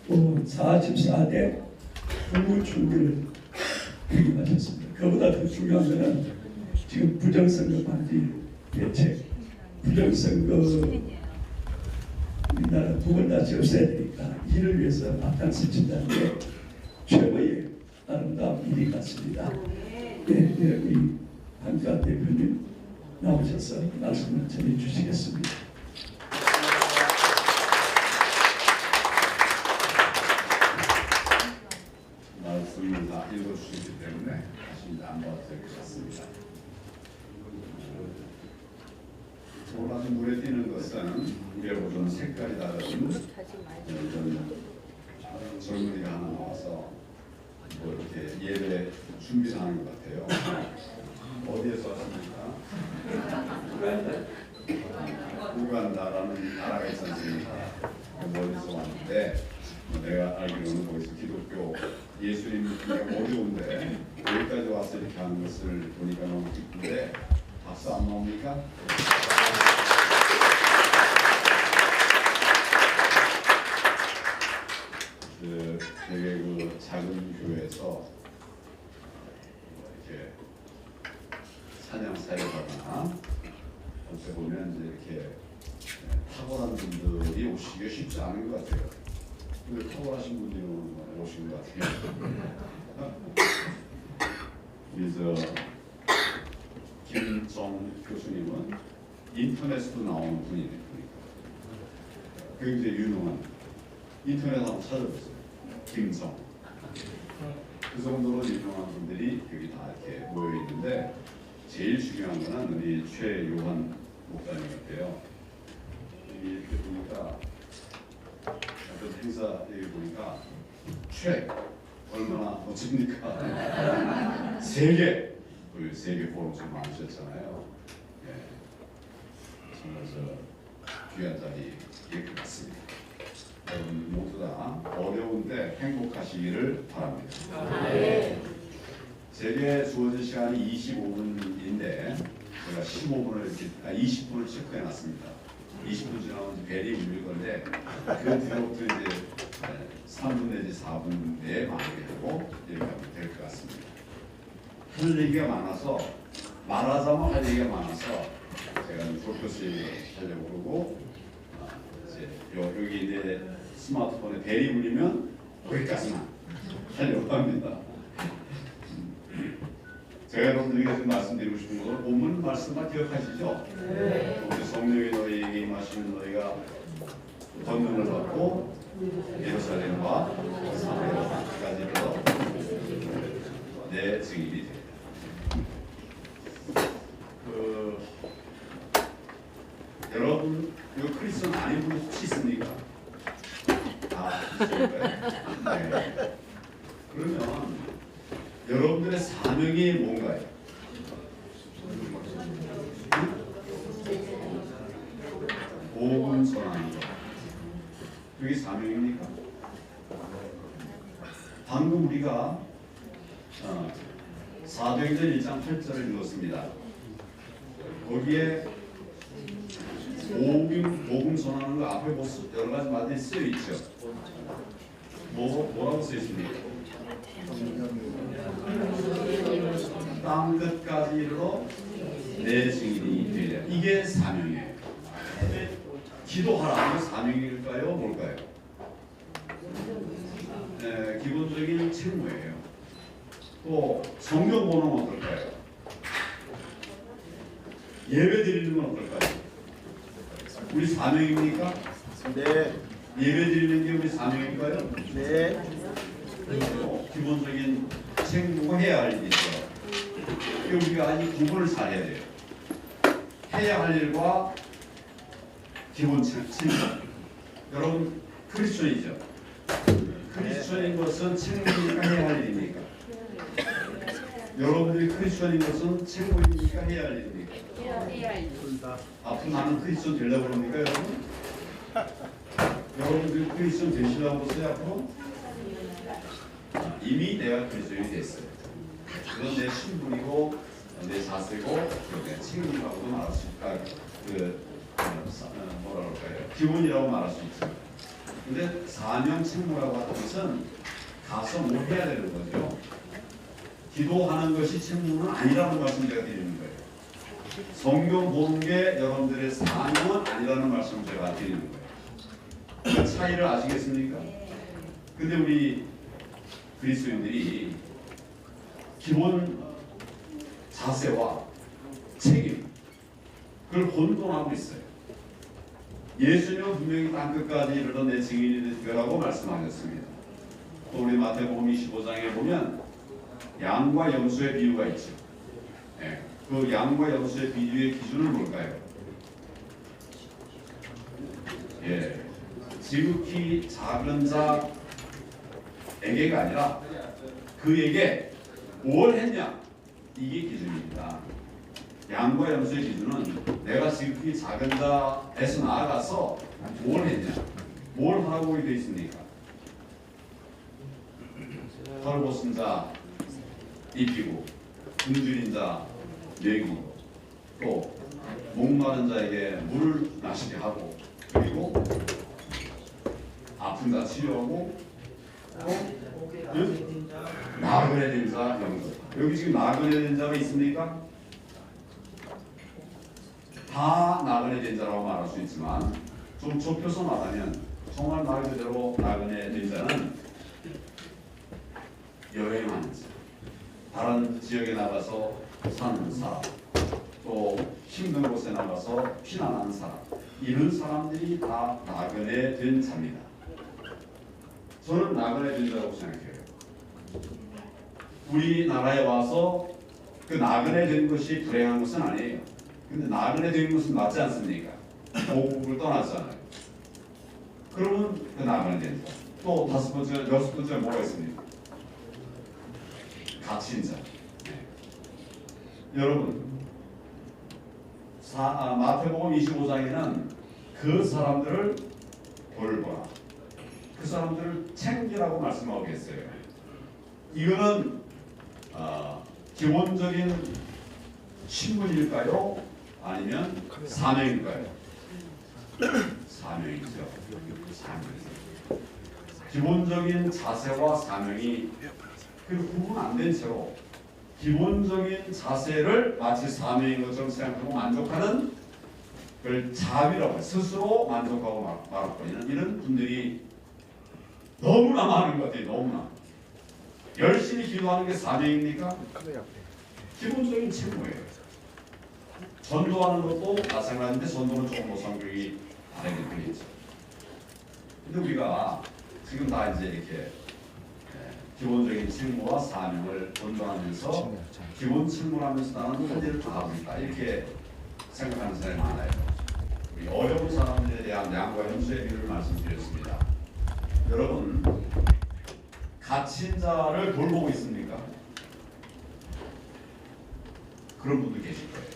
또 44대 국무총리를 위임하셨습니다. 그보다 더 중요한 것은 지금 부정선거 방지 대책, 부정선거 우리나라 두 번 다시 없애야 되니까 이를 위해서 앞장서신다는 게 최고의 아름다운 일이 같습니다. 네, 우리 한가 대표님 나오셔서 말씀을 전해 주시겠습니다. 말씀을 다 읽어주시기 때문에 다시 안 봐도 되겠습니다. 소라는 물에 뛰는 것은 우리하고 좀 색깔이 다른 젊은이가 하나 나와서 뭐 이렇게 예배 준비를 하는 것 같아요. 어디에서 왔습니까? 우간다라는 나라가 있지 않습니까? 멀리서 왔는데 내가 알기로는 거기서 기독교 예수님 어려운데 여기까지 와서 이렇게 하는 것을 보니까 너무 기쁜데 박수 안 나옵니까? 되게 그 작은 교회에서 이렇게 사냥 사역하거나 어떻게 보면 이제 이렇게 탁월한 분들이 오시기가 쉽지 않은 것 같아요. 근데 탁월하신 분들이 오신 것 같아요. 그래서 김정 교수님은 인터넷에도 나오는 분이니까 굉장히 유명한 인터넷 한번 찾아보세요. 김정 그 정도로 유명한 분들이 여기 다 이렇게 모여 있는데 제일 중요한 거는 우리 최요한 목사님 같아요. 이렇게 보니까 어떤 행사 여기 보니까 최 얼마나 멋집니까? 세계 포럼 좀 많으셨잖아요. 예. 정말 저 귀한 자리 이렇게 맞습니다. 여러분 모두 다 어려운데 행복하시기를 바랍니다. 네. 제게 주어진 시간이 25분인데 제가 20분을 체크해 놨습니다. 20분 지나면 벨이 울릴 건데 그 뒤로부터 이제 3분 내지 4분 내에 마무리하고 이렇게 하면 될 것 같습니다. 할 얘기가 많아서 말하자면 할 얘기가 많아서 제가 돌표시 하려고 그러고 이제 여기 이제 스마트폰에 벨이 울리면 거기까지만 하려고 합니다. 제가 여러분들에게 지금 말씀드리고 싶은 것은 본문 말씀만 기억하시죠? 네. 우리 성령이 너희에게 임하시는 너희가 권능을 받고 예루살렘과 사마리아까지 이르러 내 증인이 되리라. 여러분 이거 크리스천 아닌 분 혹시 있습니까? 네. 그러면 여러분들의 사명이 뭔가요? 복음 전하는 것. 그게 사명입니까? 방금 우리가 사도행전 1장 8절을 읽었습니다. 거기에 복음 전하는 거 앞에 여러 가지 말들이 쓰여 있죠. 뭐라고 쓰여 있습니까? 땅 끝까지 이르러 내 증인이 되리라. 이게 사명이에요. 기도하라. 이게 사명일까요? 뭘까요? 네, 기본적인 책무예요. 또 성경 보는 건 어떨까요? 예배 드리는 건 어떨까요? 우리 사명입니까? 네. 예배 드리는 게 우리 사명일까요? 네. 기본적인 책무가 해야 할 일이 있어요. 우리가 아직 구분을 잘 해야 돼요. 해야 할 일과 기본 책무. 여러분 크리스천이죠? 크리스천인 것은 책무니까 해야 할 일입니까? 여러분들이 크리스천인 것은 책무입니까? 해야 할 일입니까? 해야 할 일. 앞으로 나는 크리스천 되려고 합니까 여러분? 여러분들이 크리스천 되시려고 하세요 앞으로? 이미 내가 크리스천이 됐어요. 그건 내 신분이고 내 자세고 내 책임이라고도 말할 수 있다. 뭐라 그럴까요? 기본이라고 말할 수 있습니다. 근데 사명 책무라고 하는 것은 가서 뭘 해야 되는 거죠. 기도하는 것이 책무는 아니라는 말씀 제가 드리는 거예요. 성경 보는 게 여러분들의 사명은 아니라는 말씀 제가 드리는 거예요. 그 차이를 아시겠습니까? 근데 우리 그리스도인들이 기본 자세와 책임 그걸 혼돈하고 있어요. 예수님은 분명히 땅끝까지 이르러 내 증인이 되라고 말씀하셨습니다. 또 우리 마태복음 25장에 보면 양과 염소의 비유가 있죠. 네. 그 양과 염소의 비유의 기준은 뭘까요? 예, 지극히 작은 자에게가 아니라 그에게 뭘 했냐 이게 기준입니다. 양과 염소의 기준은 내가 지극히 작은 자에서 나아가서 뭘 했냐, 뭘 하라고 되어 있습니까? 털벗은 자 입히고 굶주린 자 먹이고 또 목마른 자에게 물을 마시게 하고 그리고 아픈 자 치료하고 또 나그네 된 자 영접. 여기 지금 나그네 된 자가 있습니까? 다 나그네 된 자라고 말할 수 있지만 좀 좁혀서 말하면 정말 말 그대로 나그네 된 자는 여행하는 자, 다른 지역에 나가서 사는 사람, 또 힘든 곳에 나가서 피난하는 사람, 이런 사람들이 다 나그네 된 자입니다. 저는 나그네 된 자라고 생각해요. 우리나라에 와서 그 나그네 된 것이 불행한 것은 아니에요. 근데 나그네 된 것은 맞지 않습니까? 고국을 떠났잖아요. 그러면 그 나그네 된 자. 또 다섯 번째, 여섯 번째 뭐가 있습니까? 갇힌 자. 네. 여러분, 마태복음 25장에는 그 사람들을 돌보라, 그 사람들을 챙기라고 말씀하고 계세요. 이거는 기본적인 신분일까요? 아니면 사명일까요? 사명이죠. 사명이죠. 기본적인 자세와 사명이 구분 안 된 채로 기본적인 자세를 마치 사명인 것처럼 생각하고 만족하는 그걸 자비라고 해요. 스스로 만족하고 말아버리는 이런 분들이 너무나 많은 것 같아요. 너무나. 열심히 기도하는 게 사명입니까? 기본적인 책무예요. 전도하는 것도 마찬가지인데 전도는 조금 더 성격이 다르게 되겠죠. 근데 우리가 지금 다 이제 이렇게 기본적인 책무와 사명을 전도하면서 기본 책무라면서 나는 할 일을 다 하고 있다 이렇게 생각하는 사람이 많아요. 우리 어려운 사람들에 대한 양과 염소의 비유를 말씀드렸습니다. 여러분, 갇힌 자를 돌보고 있습니까? 그런 분도 계실 거예요.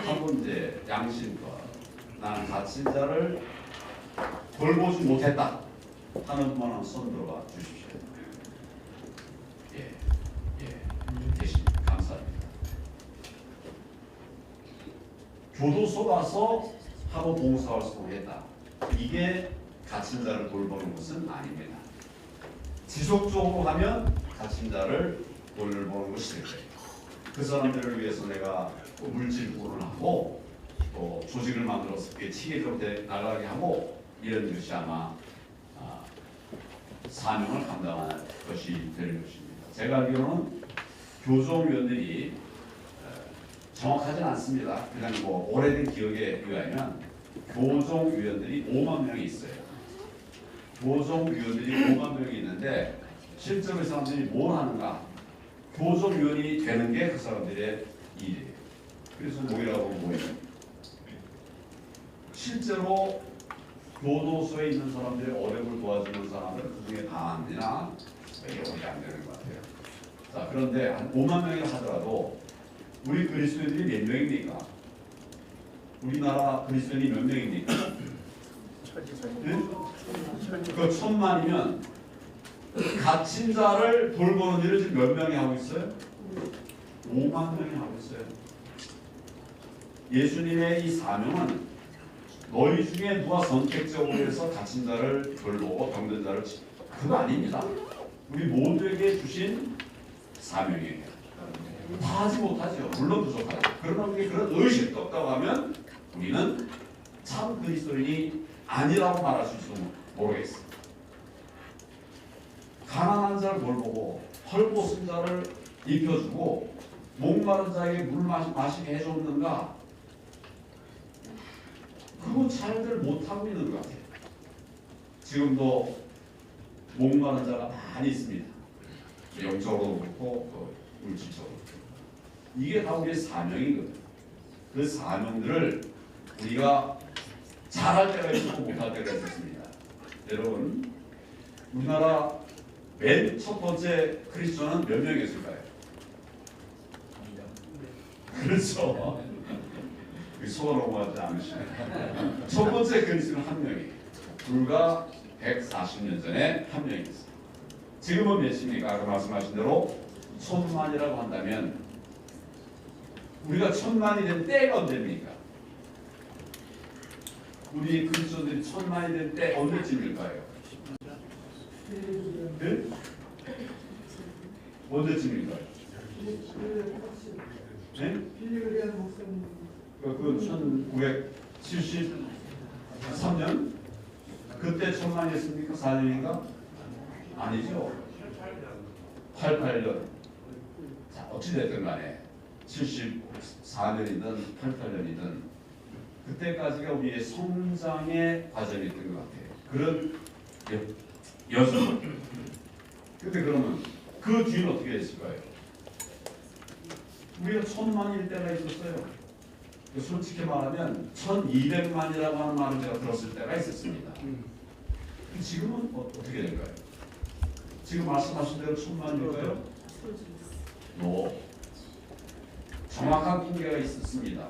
한번 이제 양심껏 나는 갇힌 자를 돌보지 못했다 하는 분 한번 손 들어봐 주십시오. 예, 계십니다. 감사합니다. 교도소 가서 하고 봉사활동을 했다. 이게 갇힌 자를 돌보는 것은 아닙니다. 지속적으로 하면 갇힌 자를 돌보는 것이 될 거예요. 그 사람들을 위해서 내가 물질 구원하고 또 조직을 만들어서 그게 체계적으로 나가게 하고 이런 것이 아마 사명을 감당할 것이 되는 것입니다. 제가 알기로는 교정위원들이 정확하진 않습니다. 그냥 뭐 오래된 기억에 의하면 교정위원들이 5만 명이 있어요. 교정위원들이 5만 명이 있는데 실제로 이 사람들이 뭘 하는가? 교정위원이 되는 게 그 사람들의 일이에요. 그래서 뭐예요? 실제로 교도소에 있는 사람들의 어려움을 도와주는 사람들 그 중에 다 안 되나? 이게 거의 안 되는 것 같아요. 자, 그런데 한 5만 명이라 하더라도 우리 그리스도인들이 몇 명입니까? 우리나라 그리스도인이 몇 명입니까? 네? 그 1000만이면 갇힌 자를 돌보는 일을 지금 몇 명이 하고 있어요? 5만 명이 하고 있어요. 예수님의 이 사명은 너희 중에 누가 선택적으로 해서 갇힌 자를 돌보고 병든 자를 그거 아닙니다. 우리 모두에게 주신 사명이에요. 다 하지 못하죠. 물론 부족하죠. 그러나 우리가 그런 의식도 없다고 하면 우리는 참 그리스도인이 아니라고 말할 수 있을지 모르겠어요. 가난한 자를 돌보고 헐벗은 자를 입혀주고 목마른 자에게 물 마시게 해줬는가? 그건 잘들 못하고 있는 것 같아요. 지금도 목마른 자가 많이 있습니다. 영적으로 그렇고 또 물질적으로. 이게 다 우리의 사명이거든요. 그 사명들을 우리가 잘할 때가 있고 못할 때가 있습니다. 여러분, 우리나라 맨 첫 번째 크리스천은 몇 명이었을까요? 그렇죠. 소원하지 않으시네. 첫 번째 그리스도는 한 명이 불과 140년 전에 한 명이 있어요. 지금은 몇입니까? 아까 말씀하신 대로 1000만이라고 한다면 우리가 1000만이 된 때가 언제입니까? 우리 그리스도들이 1000만이 된 때 언제쯤일까요? 네? 언제쯤일까요? 네? 그건 1973년? 그때 1000만이었습니까? 4년인가? 아니죠. 88년. 자, 어찌됐든 간에 74년이든 88년이든 그때까지가 우리의 성장의 과정이었던 것 같아요. 그런 여성. 근데 그러면 그 뒤는 어떻게 됐을까요? 우리가 1000만일 때가 있었어요. 솔직히 말하면 1200만이라고 하는 말을 제가 들었을 때가 있었습니다. 지금은 어떻게 될까요? 지금 말씀하신 대로 1000만일까요? 정확한 통계가 있었습니다.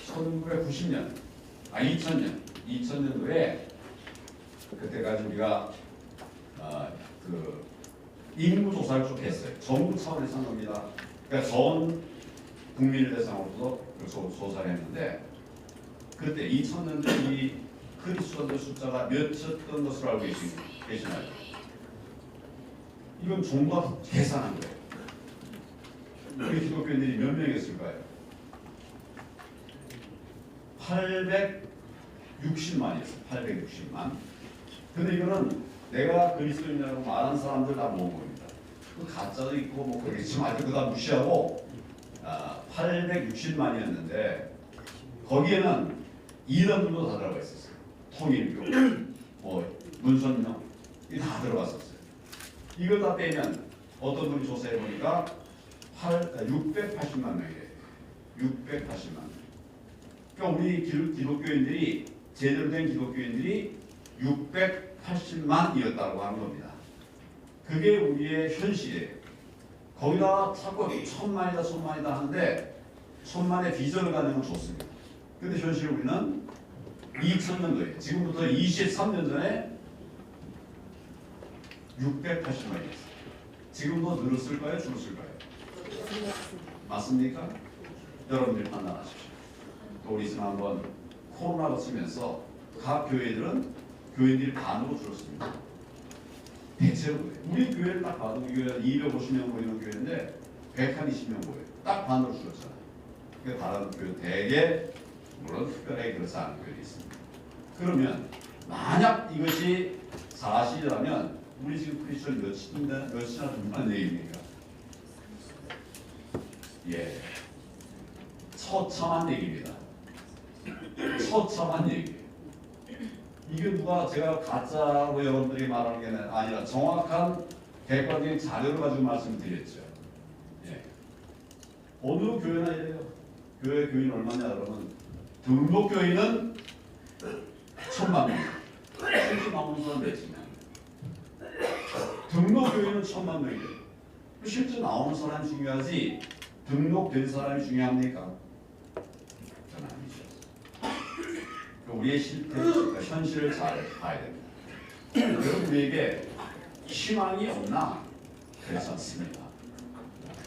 1990년, 2000년도에 그때까지 우리가 그 인구 조사를 쭉 했어요. 정부 차원에서 한 겁니다. 그러니까 전 국민을 대상으로도 조사를 했는데 그때 2000년대 이 그리스도인들 숫자가 몇이었던 것으로 알고 계시나요? 이건 정부가 계산한 거예요. 우리 기독교인들이 몇 명이었을까요? 860만이었어요. 860만. 근데 이거는 내가 그리스도인이라고 말한 사람들 다 모은 겁니다. 그 가짜도 있고 뭐 그러겠지만 그거 다 무시하고 860만이었는데 거기에는 이름도 다 들어가 있었어요. 통일교, 뭐 문선명 이게 다 들어갔었어요. 이걸 다 빼면 어떤 분이 조사해 보니까 680만 명이래요. 680만 명. 그러니까 우리 기독교인들이 제대로 된 기독교인들이 680만이었다고 하는 겁니다. 그게 우리의 현실이에요. 거기다가 자꾸 1000만이다 1000만이다 하는데 1000만의 비전을 갖는 건 좋습니다. 근데 현실 우리는 2000년도에 지금부터 23년 전에 680만이었어요. 지금도 늘었을까요? 줄었을까요? 맞습니까? 여러분들이 판단하십시오. 또 우리 지난번 코로나가 치면서 각 교회들은 교인들이 반으로 줄었습니다. 대체로 그래요. 우리 교회를 딱 봐도 우리 교회는 250명 모이는 교회인데 120명 모여요. 딱 반으로 줄었잖아요. 그러니까 다른 교회 대개 물론 특별하게 그렇지 않은 교회도 있습니다. 그러면 만약 이것이 사실이라면 우리 지금 크리스천 몇이나 된다는 얘기입니까? 예, 처참한 얘기입니다. 처참한 얘기예요. 이게 누가 제가 가짜로 여러분들이 말하는 게 아니라 정확한 객관적인 자료를 가지고 말씀드렸죠. 예. 어느 교회나 이래요. 교회 교인 얼마냐 그러면 등록 교인은 1000만 명. 실제 나오는 사람 몇이냐. 등록 교인은 1000만 명이에요. 실제 나오는 사람이 중요하지 등록된 사람이 중요합니까? 그건 아니죠. 우리의 실태, 현실을 잘 봐야 됩니다. 그럼 우리에게 희망이 없나? 그렇지 않습니다.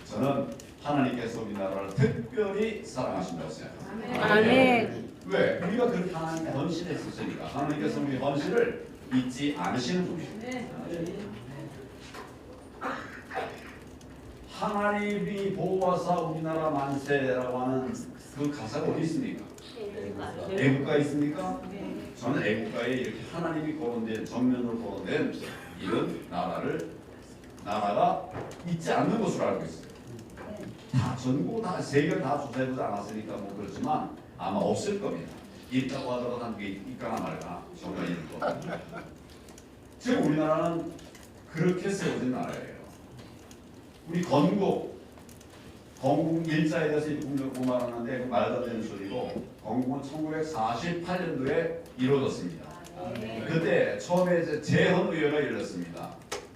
저는 하나님께서 우리나라를 특별히 사랑하신다고 생각합니다. 아멘. 왜? 우리가 그렇게 하나님께 헌신했었으니까. 하나님께서 우리 헌신을 잊지 않으시는 분이십니다. 하나님이 보호하사 우리나라 만세라고 하는 그 가사가 어디 있습니까? 애국가에 있습니까? 저는 애국가에 이렇게 하나님이 거론된, 정면으로 거론된 이런 나라가 있지 않는 것으로 알고 있어요. 다 전국 다 세계를 다 조사해보지 않았으니까 뭐 그렇지만 아마 없을 겁니다. 있다고 하더라도 한 게 있거나 말거나 정말 있을 겁니다. 지금 우리나라는 그렇게 세워진 나라예요. 우리 건국 일자에 대해서 공부 말하는데 그 말도 안 되는 소리고, 건국은 1948년도에 이루어졌습니다. 그때 처음에 이제 재헌의회가 열렸습니다.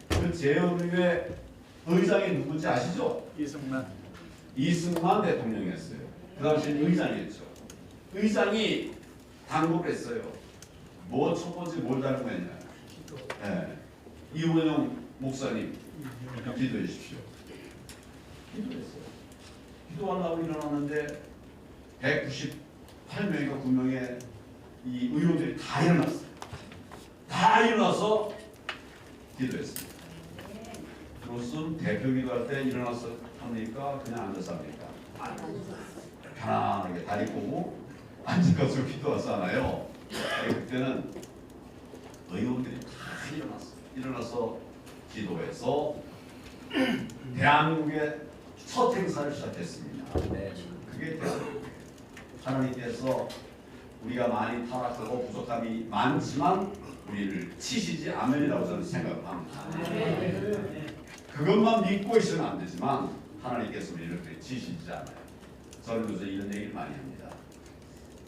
그 재헌의회 의장이 누군지 아시죠? 이승만 대통령이었어요. 그 당시에 의장이었죠. 의장이 당부를 했어요. 뭐 첫 번째 뭘 당부했냐? 이원영 목사님 기도해 주십시오. 기도했어요. 기도하려고 일어났는데 198명인가 9명의 이 의원들이 다 일어났어요. 다 일어나서 기도했습니다. 무슨 대표 기도할 때 일어나서 합니까? 그냥 앉아서 합니까? 편안하게 다리 꼬고 앉아서 기도하잖아요. 그때는 의원들이 다 일어났어요. 일어나서 기도해서 대한민국의 첫 행사를 시작했습니다. 그게 대한민국이에요. 하나님께서 우리가 많이 타락하고 부족함이 많지만 우리를 치시지 않으리라고 저는 생각합니다. 그것만 믿고 있으면 안 되지만 하나님께서 우리를 그렇게 치시지 않아요. 저는 요새 이런 얘기를 많이 합니다.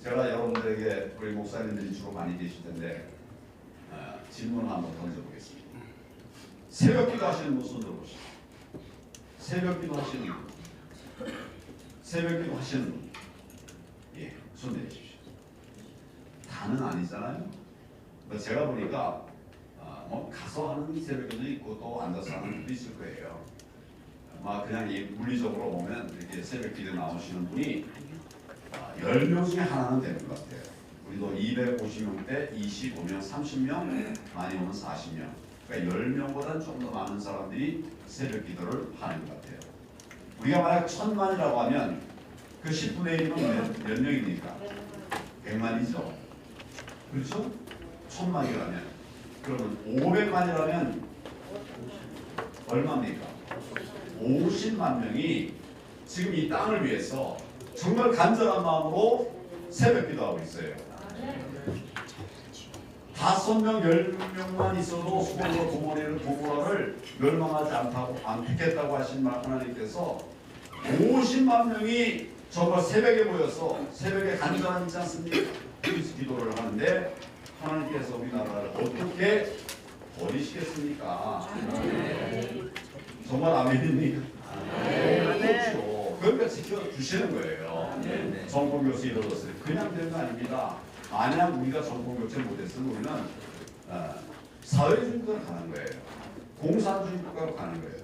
제가 여러분들에게, 우리 목사님들이 주로 많이 계실 텐데 질문을 한번 던져보겠습니다. 새벽기도 하시는 분 손 들어보시죠. 새벽기도 하시는 분, 새벽기도 하시는 분, 예, 손 내주십시오. 다는 아니잖아요. 제가 보니까 뭐 가서 하는 새벽기도 있고 또 앉아서 하는 분도 있을 거예요. 아마 그냥 이 물리적으로 보면 이렇게 새벽기도 나오시는 분이 10명 중에 하나는 되는 것 같아요. 우리도 250명 대 25명, 30명, 많이 오면 40명. 그러니까 10명보다는 좀 더 많은 사람들이 새벽 기도를 하는 것 같아요. 우리가 만약 1000만이라고 하면 그 10분의 1은 몇 명입니까? 100만이죠. 그렇죠? 1000만이라면. 그러면 500만이라면 얼마입니까? 50만 명이 지금 이 땅을 위해서 정말 간절한 마음으로 새벽 기도하고 있어요. 5명, 10명만 있어도 수고로 고모라를 멸망하지 않겠다고 하신 하나님께서 50만 명이 정말 새벽에 모여서 새벽에 간절한 있지 않습니까? 기도를 하는데 하나님께서 우리나라를 어떻게 버리시겠습니까? 정말 아멘입니까? 그렇죠. 그러니까 지켜주시는 거예요. 정권교체 이루어졌어요. 그냥 되는 거 아닙니다. 만약 우리가 정권교체 못했으면 우리는 사회주의 국가로 가는 거예요. 공산주의 국가로 가는 거예요.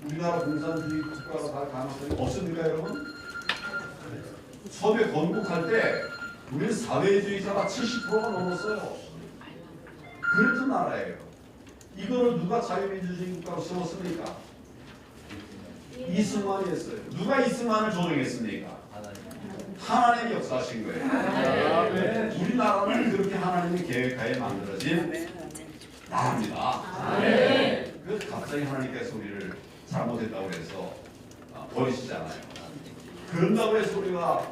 우리나라 공산주의 국가로 갈 가능성이 없습니까, 여러분? 처음에 건국할 때 우리는 사회주의자가 70%가 넘었어요. 그랬던 나라예요. 이거를 누가 자유민주주의 국가로 세웠습니까? 이승만이 했어요. 누가 이승만을 조정했습니까? 하나님이 역사하신 거예요. 우리나라는 그렇게 하나님의 계획하에 만들어진 나라입니다. 그래서 갑자기 하나님께서 우리를 잘못했다고 해서 버리시잖아요. 그런다고 해서 우리가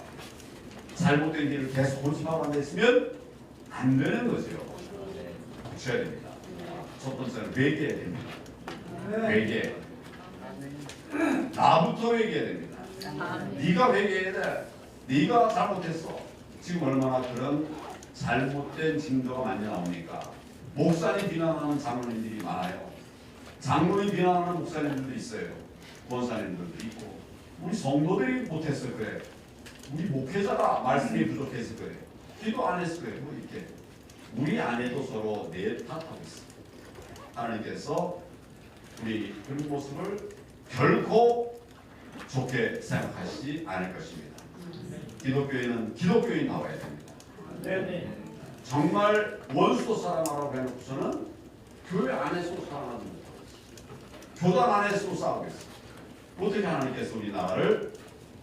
잘못된 길을 계속 고집하고 앉아있으면 안 되는 거죠. 고쳐야 됩니다. 첫 번째는 회개해야 됩니다. 회개. 나부터 회개해야 됩니다. 네가 회개해야 돼. 네가 잘못했어. 지금 얼마나 그런 잘못된 징조가 많이 나옵니까? 목사님 비난하는 장로님들이 많아요. 장로님 비난하는 목사님들도 있어요. 권사님들도 있고. 우리 성도들이 못했을 거예요. 우리 목회자가 말씀이 부족했을 거예요. 기도 안 했을 거예요. 뭐 이렇게 우리 안에도 서로 내 탓하고 있어요. 하나님께서 우리 그런 모습을 결코 좋게 생각하시지 않을 것입니다. 기독교인은 기독교인 나와야 됩니다. 정말 원수도 사랑하라고 해놓고서는 교회 안에서도 사랑하지 못하고 있어요. 교단 안에서도 싸우고 있어요. 어떻게 하나님께서 우리 나라를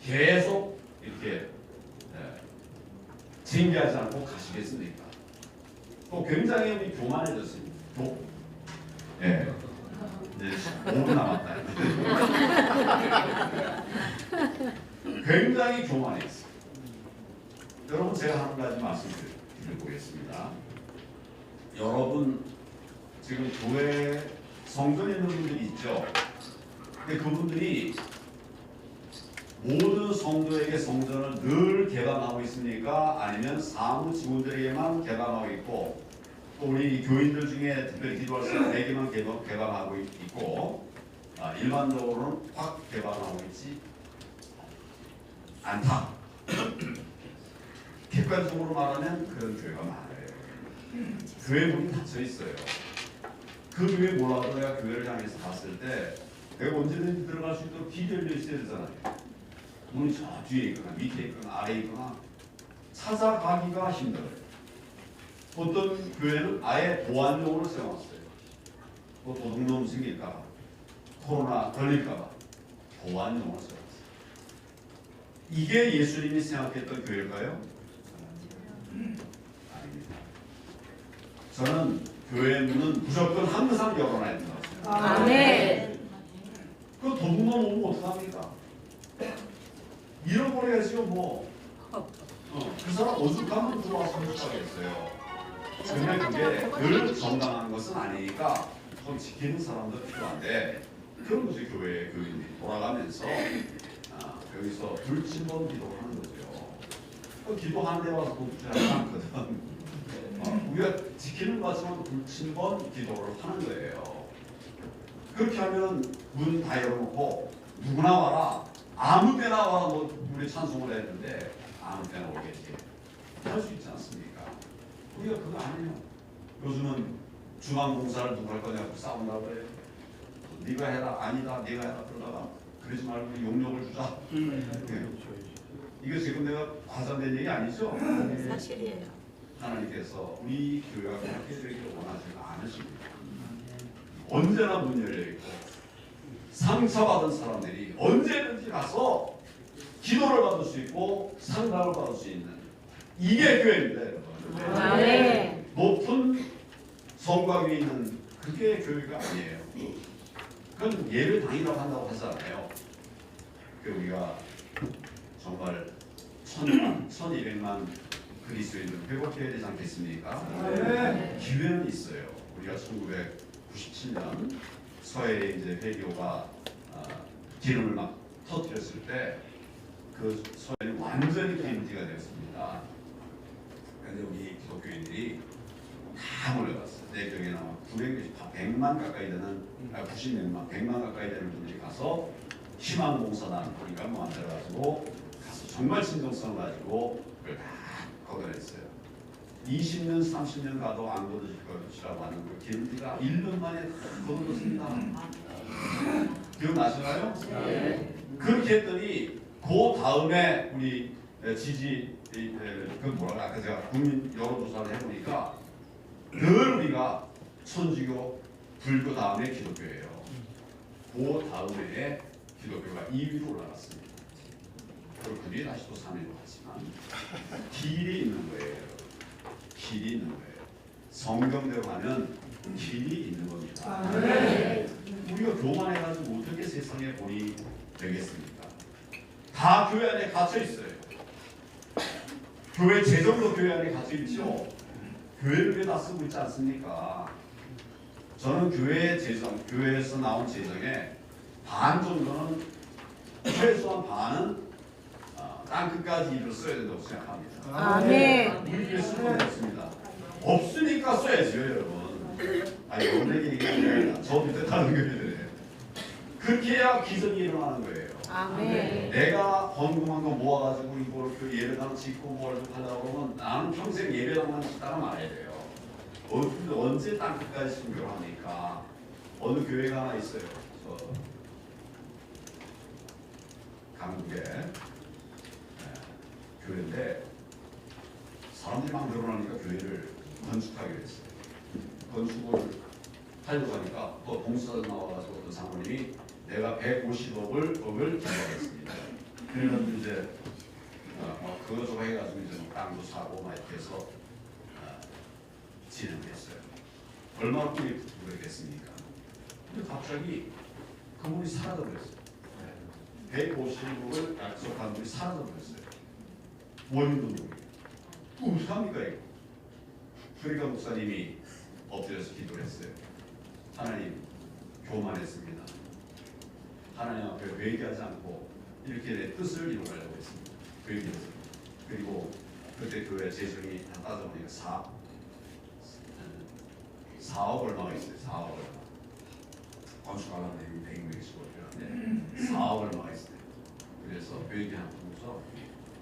계속 이렇게 징계하지 않고 가시겠습니까? 또 굉장히 우리 교만해졌습니다. 예. 이제 5분 남았다. 굉장히 교만했어요. 여러분 제가 한 가지 말씀드리겠습니다. 여러분 지금 교회 성전에 있는 분들이 있죠. 근데 그분들이 모든 성도에게 성전을 늘 개방하고 있습니까? 아니면 사무 직원들에게만 개방하고 있고 또 우리 교인들 중에 특별히 기도할 사람에게만 개방하고 있고 일반적으로는 확 개방하고 있지 않다. 객관적으로 말하면 그런 교회가 많아요. 교회 문이 닫혀 있어요. 그 교회 몰라도 내가 교회를 향해서 갔을 때 내가 언제든지 들어갈 수 있도록 길이 열려 있어야 되잖아요. 문이 저 뒤에 있거나 밑에 있거나 아래에 있거나 찾아가기가 힘들어요. 어떤 교회는 아예 보안용으로 세워놨어요. 뭐 도둑놈 생길까봐, 코로나 걸릴까봐 보안용으로 세워놨어요. 이게 예수님이 생각했던 교회일까요? 아닙니다. 저는 교회 문은 무조건 항상 열어놔야 된다고 생각합니다. 아멘. 그 도둑놈 오면 어떡합니까? 잃어버려야지요 뭐. 그 사람 오죽하면 들어와서 못하겠어요. 근데 그게 늘 정당한 것은 아니니까 거기 지키는 사람도 필요한데 그런 것이 교회 교인들이 돌아가면서 여기서 불침번 기도를 하는 거죠. 그 기도하는 데 와서 돕지 않거든. 우리가 지키는 것처럼 불침번 기도를 하는 거예요. 그렇게 하면 문 다 열어놓고 누구나 와라, 아무 때나 와라. 뭐 우리 찬송을 했는데 아무 때나 오겠지 할 수 있지 않습니까? 우리가 그거 아니에요. 요즘은 중앙공사를 누가 할 거냐고 싸운다고 그래요. 네가 해라, 아니다, 네가 해라. 그러다가 그러지 말고 용역을 주자. 이게 지금 내가 과장된 얘기 아니죠? 사실이에요. 하나님께서 우리 교회가 그렇게 되기를 원하지 않으십니다. 언제나 문 열려있고 상처받은 사람들이 언제든지 가서 기도를 받을 수 있고 상담을 받을 수 있는 이게 교회입니다, 여러분. 아멘. 높은 성곽 위에 있는 그게 교회가 아니에요. 그건 예배 당이라고 한다고 하잖아요. 그 우리가 정말 1200만 그리스도인을 회복해야 되지 않겠습니까? 기회는 있어요. 우리가 1997년 서해 이제 회교가 기름을 막 터뜨렸을 때 그 서해는 완전히 개인지가 되었습니다. 그런데 우리 기독교인들이 다 몰려갔어요. 내 기억에 아마 100만 가까이 되는 90만 100만 가까이 되는 분들이 가서 희망봉사단 우리가 만들어가지고 가서 정말 진정성을 가지고 그걸 다 거둬냈어요. 20년 30년 가도 안 거둬질 것이라고 하는 그 기름지가 1년 만에 다 거둬졌습니다. 기억나시나요? 네. 그렇게 했더니 그 다음에 우리 지지 그 뭐라 아까 제가 국민 여론조사를 해보니까 늘 우리가 천주교, 불교 다음에 기독교예요. 그 다음에 기독교가 2위로 올라갔습니다. 그리고 그 뒤에 다시 또 3위로 갔지만 길이 있는 거예요. 길이 있는 거예요. 성경대로 가면 길이 있는 겁니다. 우리가 교만해가지고 어떻게 세상에 본이 되겠습니까? 다 교회 안에 갇혀 있어요. 교회 재정도 교회 안에 갇혀 있죠. 교회를 왜 다 쓰고 있지 않습니까? 저는 교회 재정, 교회에서 나온 재정의 반 정도는 최소한 반은 땅 끝까지 일을 써야 된다고 생각합니다. 아멘. 우리 교회 쓸 건 없습니다. 없으니까 써야죠, 여러분. 아니, 오늘 얘기가 저 밑에 다른 교회들이에요. 그렇게 해야 기적이 일어나는 거예요. 아멘. 내가 헌금한 거 모아가지고 이걸 그 예배당 짓고 뭘 하려고 그러면 나는 평생 예배당만 짓다가 말아야 돼요. 언제 땅 끝까지 순교를 합니까? 어느 교회가 하나 있어요. 한국의 교회인데 사람들이 막 늘어나니까 교회를 건축하기로 했어요. 건축을 하려고 하니까 또 봉사자 나와가지고 어떤 장로님이 내가 150억을 기부하겠습니다. 그러면 이제 그것저것 해가지고 이제 땅도 사고 막 이렇게 해서 진행됐어요. 얼마나 돈이 부족했겠습니까? 근데 갑자기 그분이 사라져버렸어요. 150억을 약속한 분이 사라져버렸어요. 원인도 모르게. 어떡합니까 이거? 그러니까 목사님이 엎드려서 기도를 했어요. 하나님, 교만했습니다. 하나님 앞에 회개하지 않고 이렇게 내 뜻을 이루려고 했습니다. 회개했어요. 그리고 그때 교회 재정이 다 따져보니까 4억 얼마가 있어요. 4억 얼마. 건축하려면 160억 필요한데 4억 얼마가 있어요. 그래서 회개하면서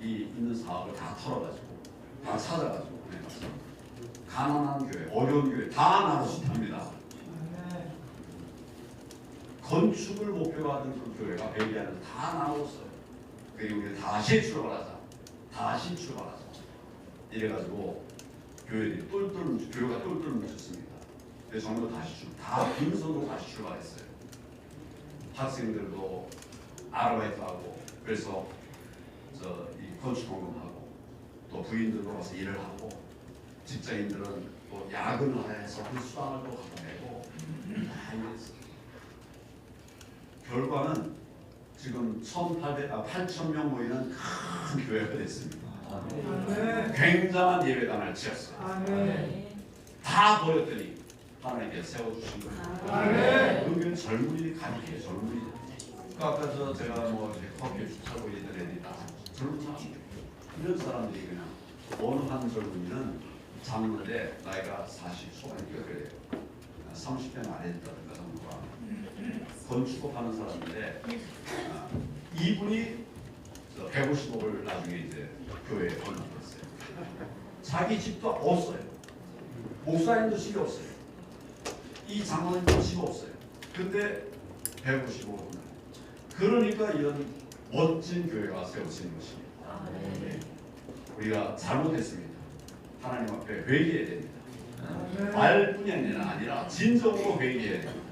이 있는 4억을 다 털어가지고 다 찾아가지고 보내갔어. 가난한 교회, 어려운 교회 다 나눠준답니다. 건축을 목표로 하던 그 교회가 회개하면서 다 나눴어요. 그리고 우리 다시 출발하자. 다시 출발하자. 이래가지고 교회가 똘똘 뭉쳤습니다. 그래서 전부 다 빈손으로 다시 출발했어요. 학생들도 아르바이트하고 그래서 이 건축 공급하고 또 부인들도 와서 일을 하고 직장인들은 또 야근을 해서 그 수당을 또 갖다 내고 다 이랬어요. 결과는 지금 8,000명 모이는 큰 교회가 됐습니다. 굉장한 예배당을 지었어요. 다 버렸더니 하나님께 세워주신 거예요. 그러면 젊은이들이 가득해요. 젊은이들. 아까 제가 이제 커피를 사고 있던 애들이 다 젊은 사람들. 이런 사람들이 그냥 어느 한 젊은이는 장로인데 나이가 40 초반이니까 그래요. 30대 말에 있다든가 정도가 건축업 하는 사람인데 이분이 150억을 나중에 이제 교회에 헌납했어요. 자기 집도 없어요. 목사님도 집이 없어요. 이 장로님도 집이 없어요. 근데 150억을 헌납. 그러니까 이런 멋진 교회가 세워진 것입니다. 우리가 잘못했습니다. 하나님 앞에 회개해야 됩니다. 말뿐이 아니라 진정으로 회개해야 됩니다.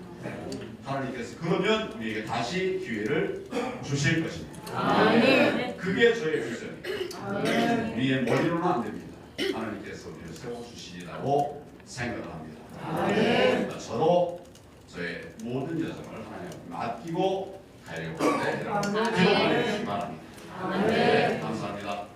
하나님께서 그러면 우리에게 다시 기회를 주실 것입니다. 그게 저의 비전입니다. 우리의 머리로는 안 됩니다. 하나님께서 우리를 세워주시리라고 생각을 합니다. 저도 저의 모든 여정을 하나님 앞에 맡기고 가려고 하는데 여러분 기도해 주시기 바랍니다. 감사합니다.